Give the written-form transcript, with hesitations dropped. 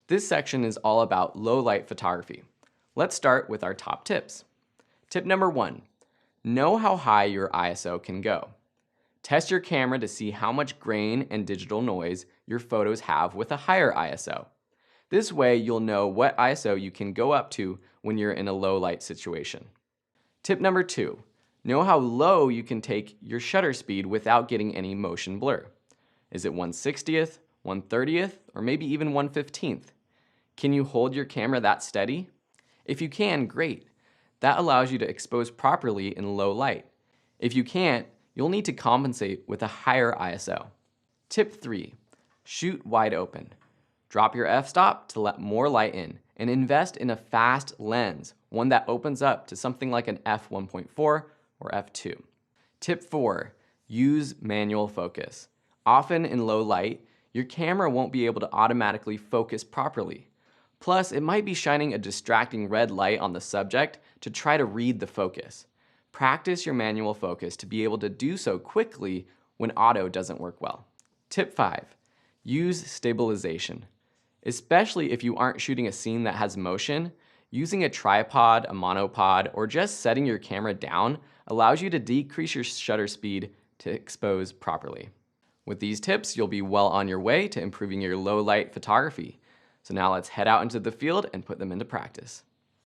This section is all about low light photography. Let's start with our top tips. Tip number 1, know how high your ISO can go. Test your camera to see how much grain and digital noise your photos have with a higher ISO. This way you'll know what ISO you can go up to when you're in a low light situation. Tip number 2, know how low you can take your shutter speed without getting any motion blur. Is it 1/60th, 1/30th, or maybe even 1/15th? Can you hold your camera that steady? If you can, great. That allows you to expose properly in low light. If you can't, you'll need to compensate with a higher ISO. Tip 3, shoot wide open. Drop your f-stop to let more light in and invest in a fast lens, one that opens up to something like an f1.4 or f2. Tip 4, use manual focus. Often in low light, your camera won't be able to automatically focus properly. Plus, it might be shining a distracting red light on the subject to try to read the focus. Practice your manual focus to be able to do so quickly when auto doesn't work well. Tip 5, use stabilization. Especially if you aren't shooting a scene that has motion, using a tripod, a monopod, or just setting your camera down allows you to decrease your shutter speed to expose properly. With these tips, you'll be well on your way to improving your low light photography. So now let's head out into the field and put them into practice.